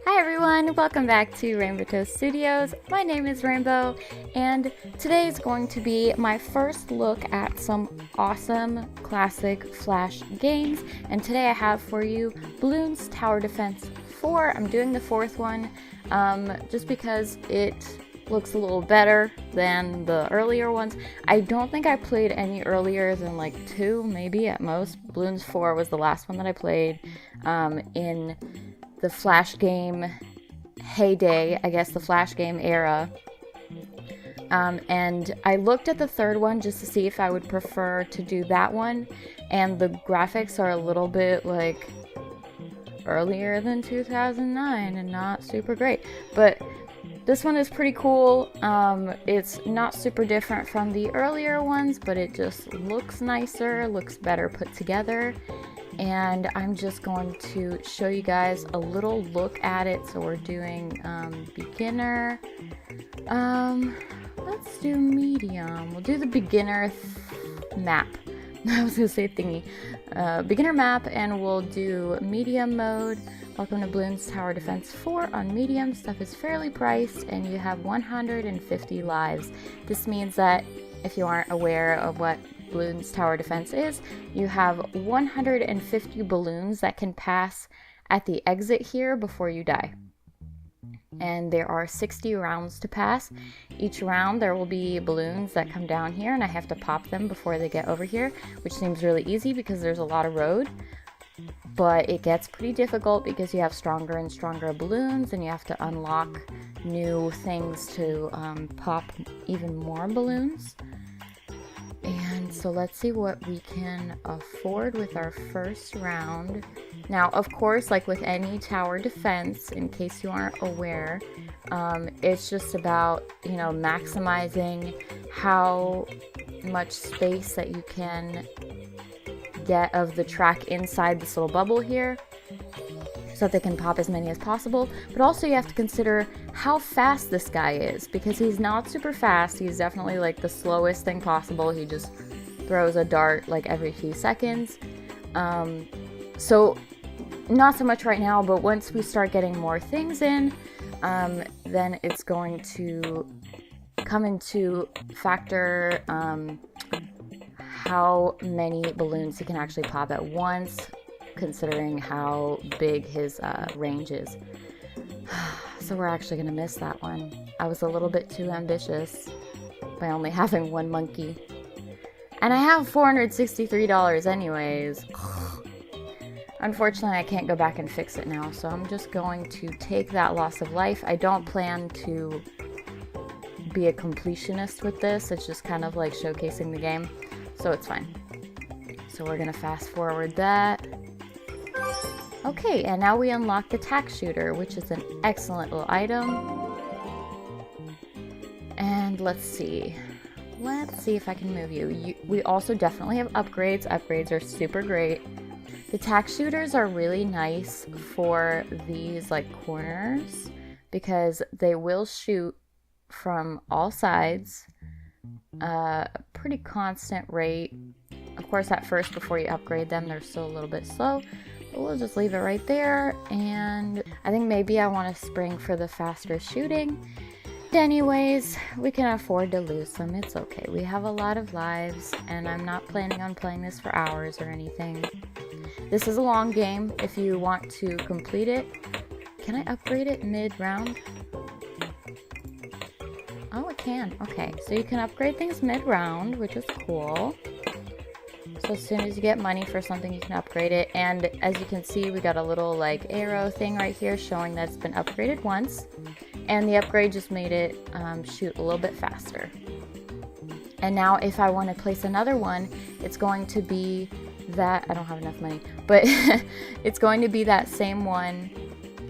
Hi everyone, welcome back to Rainbow Toast Studios. My name is Rainbow, and today is going to be my first look at some awesome classic Flash games. And today I have for you Bloons Tower Defense 4. I'm doing the fourth one just because it looks a little better than the earlier ones. I don't think I played any earlier than like 2, maybe at most. Bloons 4 was the last one that I played in the Flash game heyday, I guess the Flash game era. And I looked at the third one just to see if I would prefer to do that one, and the graphics are a little bit like earlier than 2009 and not super great, but this one is pretty cool. It's not super different from the earlier ones, but it just looks nicer, looks better put together. And I'm just going to show you guys a little look at it. So we're doing beginner. Let's do medium. We'll do the beginner map. I was gonna say thingy. Beginner map, and we'll do medium mode. Welcome to Bloons Tower Defense 4 on medium. Stuff is fairly priced, and you have 150 lives. This means that if you aren't aware of what Bloons Tower Defense is, you have 150 balloons that can pass at the exit here before you die. And there are 60 rounds to pass. Each round there will be balloons that come down here, and I have to pop them before they get over here, which seems really easy because there's a lot of road. But it gets pretty difficult because you have stronger and stronger balloons, and you have to unlock new things to pop even more balloons. And so let's see what we can afford with our first round. Now, of course, like with any tower defense, in case you aren't aware, it's just about, you know, maximizing how much space that you can get of the track inside this little bubble here, so that they can pop as many as possible. But also you have to consider how fast this guy is, because he's not super fast. He's definitely like the slowest thing possible. He just throws a dart like every few seconds. So not so much right now, but once we start getting more things in, then it's going to come into factor how many balloons he can actually pop at once, considering how big his range is. So we're actually gonna miss that one. I was a little bit too ambitious by only having one monkey. And I have $463 anyways. Unfortunately, I can't go back and fix it now, so I'm just going to take that loss of life. I don't plan to be a completionist with this. It's just kind of like showcasing the game, so it's fine. So we're gonna fast forward that. Okay, and now we unlock the tack shooter, which is an excellent little item. And let's see if I can move you. We also definitely have upgrades. Upgrades are super great. The tack shooters are really nice for these like corners because they will shoot from all sides, a pretty constant rate. Of course, at first, before you upgrade them, they're still a little bit slow. We'll just leave it right there, and I think maybe I want to spring for the faster shooting. Anyways, we can afford to lose some. It's okay. We have a lot of lives, and I'm not planning on playing this for hours or anything. This is a long game if you want to complete it. Can I upgrade it mid-round? Oh, it can. Okay, so you can upgrade things mid-round, which is cool. So as soon as you get money for something, you can upgrade it. And as you can see, we got a little like arrow thing right here showing that it's been upgraded once. And the upgrade just made it shoot a little bit faster. And now if I want to place another one, it's going to be that, I don't have enough money, but it's going to be that same one.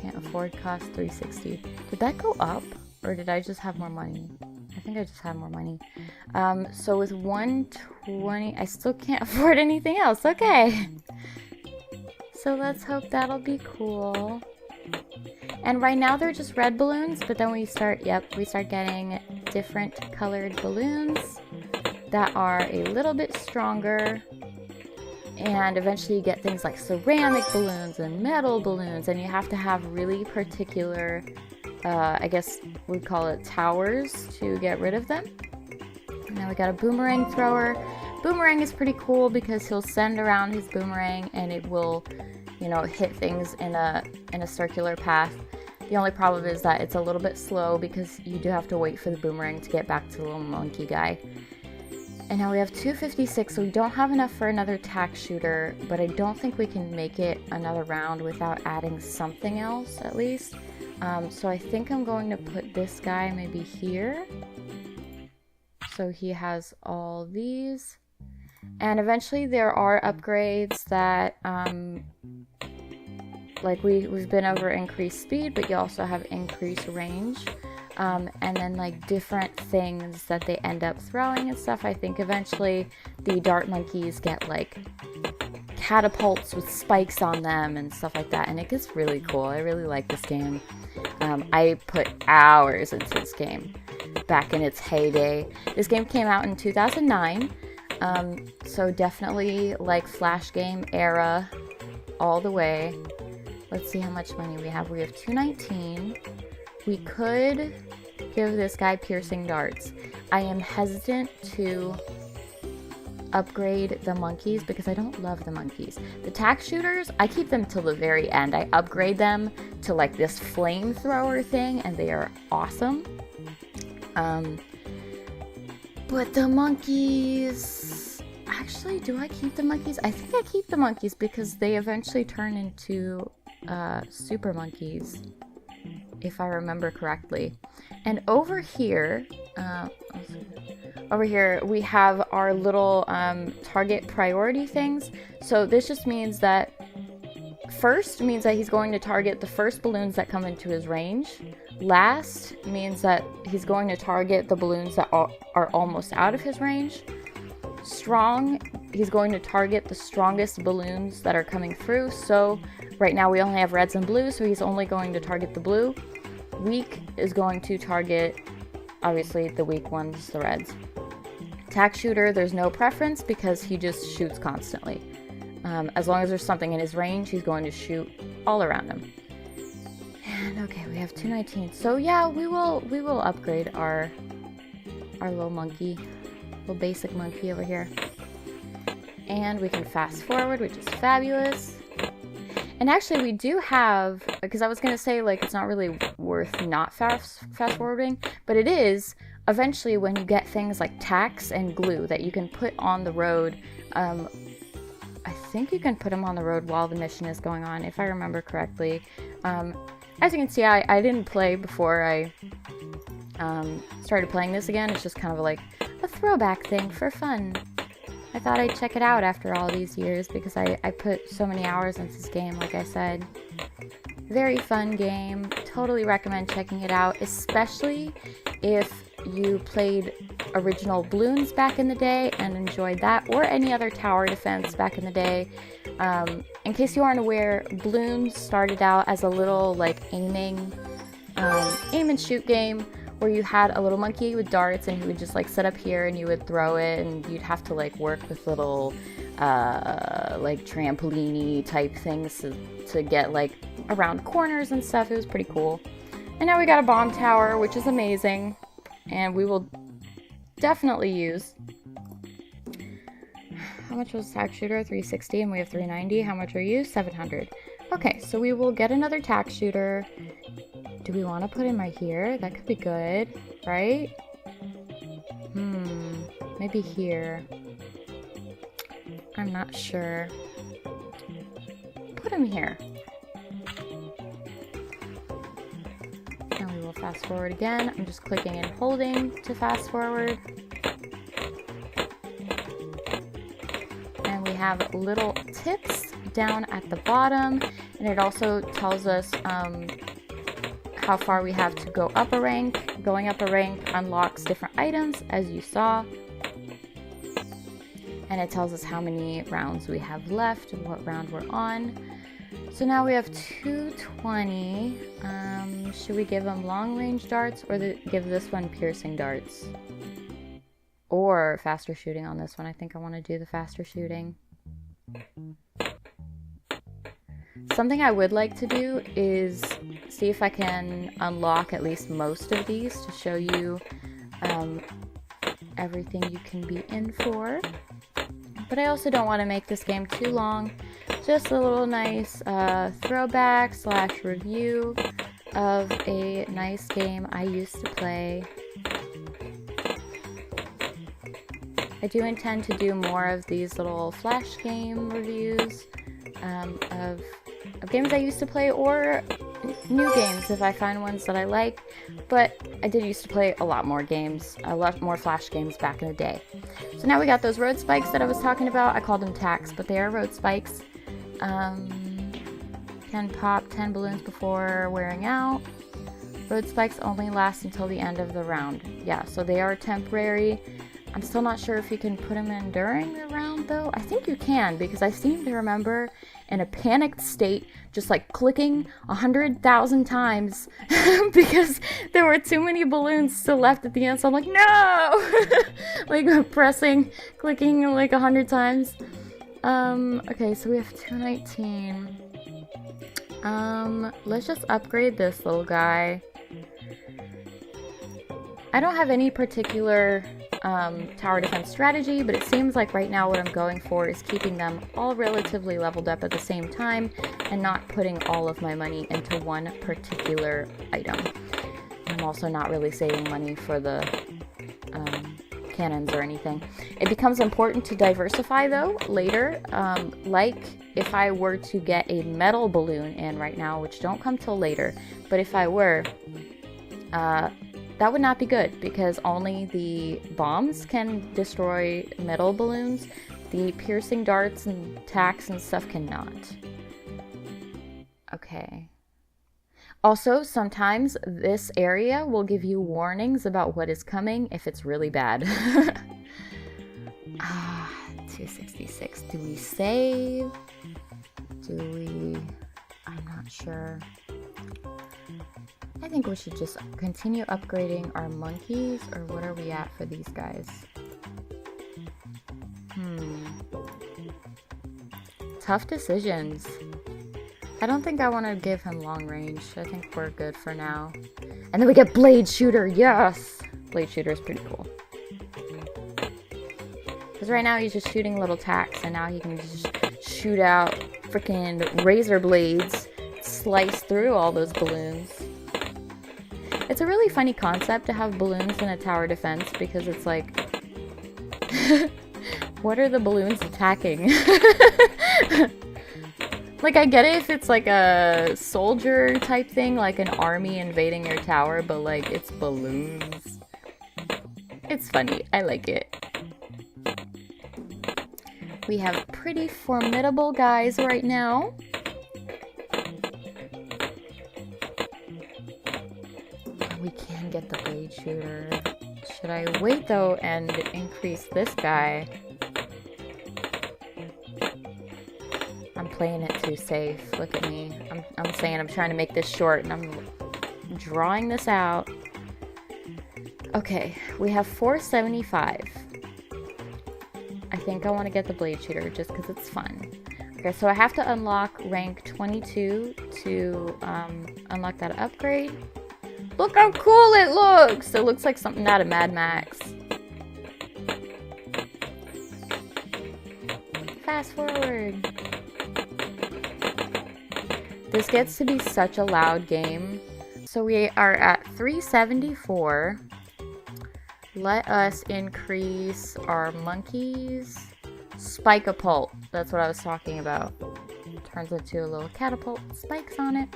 Can't afford, cost 360. Did that go up, or did I just have more money? I think I just had more money. So with 120, I still can't afford anything else. Okay. So let's hope that'll be cool. And right now they're just red balloons, but then we start getting different colored balloons that are a little bit stronger. And eventually you get things like ceramic balloons and metal balloons, and you have to have really particular, I guess we'd call it towers to get rid of them. Now we got a boomerang thrower. Boomerang is pretty cool because he'll send around his boomerang and it will, you know, hit things in a circular path. The only problem is that it's a little bit slow because you do have to wait for the boomerang to get back to the little monkey guy. And now we have 256, so we don't have enough for another tack shooter, but I don't think we can make it another round without adding something else at least. So I think I'm going to put this guy maybe here. So he has all these. And eventually there are upgrades that, like we've been over increased speed, but you also have increased range. And then like different things that they end up throwing and stuff. I think eventually the dart monkeys get like catapults with spikes on them and stuff like that. And it gets really cool. I really like this game. I put hours into this game back in its heyday. This game came out in 2009. So definitely like Flash game era all the way. Let's see how much money we have. We have 219. We could give this guy piercing darts. I am hesitant to upgrade the monkeys because I don't love the monkeys. The tack shooters, I keep them till the very end. I upgrade them to like this flamethrower thing and they are awesome. But the monkeys, actually, do I keep the monkeys? I think I keep the monkeys because they eventually turn into super monkeys, if I remember correctly. And over here we have our little target priority things. So this just means that first means that he's going to target the first balloons that come into his range. Last means that he's going to target the balloons that are almost out of his range. Strong, he's going to target the strongest balloons that are coming through. So right now we only have reds and blues, so he's only going to target the blue. Weak is going to target, obviously, the weak ones, the reds. Tack shooter, there's no preference because he just shoots constantly. As long as there's something in his range, he's going to shoot all around him. And okay, we have 219. So yeah, we will upgrade our little monkey, little basic monkey over here. And we can fast forward, which is fabulous. And actually we do have, because I was going to say like it's not really worth not fast forwarding, but it is eventually when you get things like tacks and glue that you can put on the road. I think you can put them on the road while the mission is going on, if I remember correctly. As you can see, I didn't play before I started playing this again. It's just kind of like a throwback thing for fun. I thought I'd check it out after all these years because I put so many hours into this game, like I said. Very fun game. Totally recommend checking it out, especially if you played original Bloons back in the day and enjoyed that, or any other tower defense back in the day. In case you aren't aware, Bloons started out as a little like aim and shoot game where you had a little monkey with darts and he would just like sit up here and you would throw it and you'd have to like work with little like trampoline-y type things to get like around corners and stuff. It was pretty cool. And now we got a bomb tower, which is amazing, and we will definitely use. How much was tack shooter? 360, and we have 390. How much are you? 700. Okay, so we will get another tack shooter. Do we want to put him right here? That could be good, right? Maybe here. I'm not sure. Put him here. And we will fast forward again. I'm just clicking and holding to fast forward. And we have little tips down at the bottom, and it also tells us how far we have to go up a rank. Going up a rank unlocks different items, as you saw. And it tells us how many rounds we have left and what round we're on. So now we have 220. Should we give them long range darts or give this one piercing darts? Or faster shooting on this one. I think I want to do the faster shooting. Something I would like to do is see if I can unlock at least most of these to show you everything you can be in for. But I also don't want to make this game too long. Just a little nice throwback / review of a nice game I used to play. I do intend to do more of these little flash game reviews of games I used to play, or new games if I find ones that I like. But I did used to play a lot more games, a lot more flash games back in the day. So now we got those road spikes that I was talking about. I called them tacks, but they are road spikes. Can pop 10 balloons before wearing out. Road spikes only last until the end of the round. Yeah, so they are temporary. I'm still not sure if you can put them in during the round though. I think you can, because I seem to remember in a panicked state just like clicking 100,000 times because there were too many balloons still left at the end. So I'm like, no! Like clicking like 100 times. Okay, so we have 219. Let's just upgrade this little guy. I don't have any particular tower defense strategy, but it seems like right now what I'm going for is keeping them all relatively leveled up at the same time and not putting all of my money into one particular item. I'm also not really saving money for the cannons or anything. It becomes important to diversify though later, like if I were to get a metal balloon in right now, which don't come till later, but if I were, that would not be good because only the bombs can destroy metal balloons. The piercing darts and tacks and stuff cannot. Okay. Also, sometimes this area will give you warnings about what is coming if it's really bad. 266. Do we save? Do we? I'm not sure. I think we should just continue upgrading our monkeys, or what are we at for these guys? Tough decisions. I don't think I want to give him long range. I think we're good for now. And then we get Blade Shooter, yes! Blade Shooter is pretty cool. Because right now he's just shooting little tacks, and now he can just shoot out freaking razor blades, slice through all those balloons. It's a really funny concept to have balloons in a tower defense because it's like, what are the balloons attacking? Like, I get it if it's like a soldier type thing, like an army invading your tower, but like, it's balloons. It's funny. I like it. We have pretty formidable guys right now. We can get the Blade Shooter. Should I wait though and increase this guy? I'm playing it too safe. Look at me. I'm saying I'm trying to make this short and I'm drawing this out. Okay, we have 475. I think I want to get the Blade Shooter just because it's fun. Okay, so I have to unlock rank 22 to unlock that upgrade. Look how cool it looks! It looks like something out of Mad Max. Fast forward. This gets to be such a loud game. So we are at 374. Let us increase our monkeys. Spike-a-pult. That's what I was talking about. Turns into a little catapult. Spikes on it.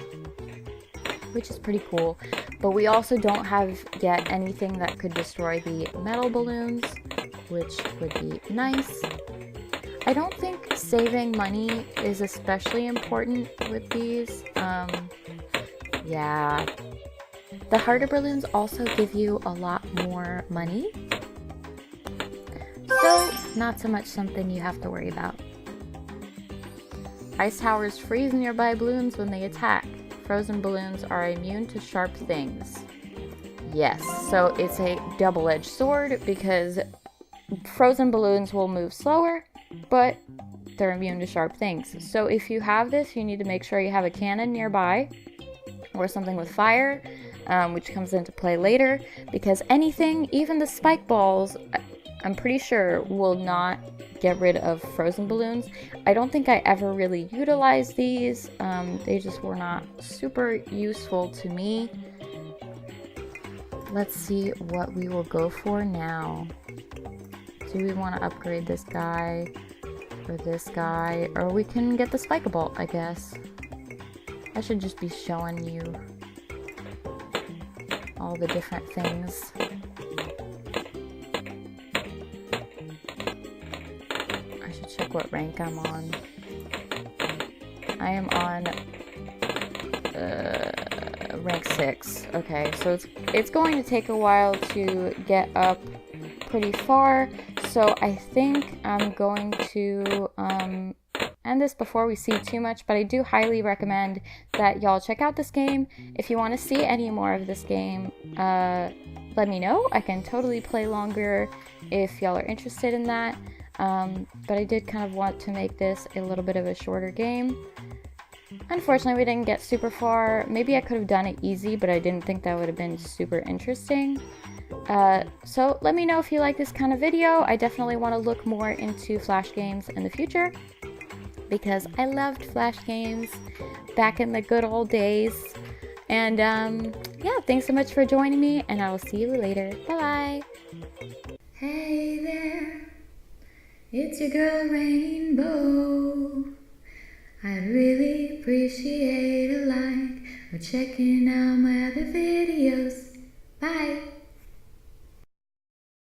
Which is pretty cool. But we also don't have yet anything that could destroy the metal balloons, which would be nice. I don't think saving money is especially important with these. Yeah. The harder balloons also give you a lot more money. So, not so much something you have to worry about. Ice towers freeze nearby balloons when they attack. Frozen balloons are immune to sharp things. Yes, so it's a double-edged sword because frozen balloons will move slower, but they're immune to sharp things. So if you have this, you need to make sure you have a cannon nearby or something with fire, which comes into play later, because anything, even the spike balls, I'm pretty sure will not get rid of frozen balloons. I don't think I ever really utilized these. They just were not super useful to me. Let's see what we will go for now. Do we want to upgrade this guy or this guy? Or we can get the spike-a-bolt, I guess. I should just be showing you all the different things. I should check what rank I'm on. I am on rank 6. Okay, so it's going to take a while to get up pretty far, so I think I'm going to end this before we see too much, but I do highly recommend that y'all check out this game. If you want to see any more of this game, let me know. I can totally play longer if y'all are interested in that, but I did kind of want to make this a little bit of a shorter game. Unfortunately, we didn't get super far. Maybe I could have done it easy, but I didn't think that would have been super interesting. So let me know if you like this kind of video. I definitely want to look more into Flash games in the future, because I loved Flash games back in the good old days. And yeah, thanks so much for joining me, and I will see you later. Bye-bye. Hey there, it's your girl Rainbow. I'd really appreciate a like or checking out my other videos. Bye!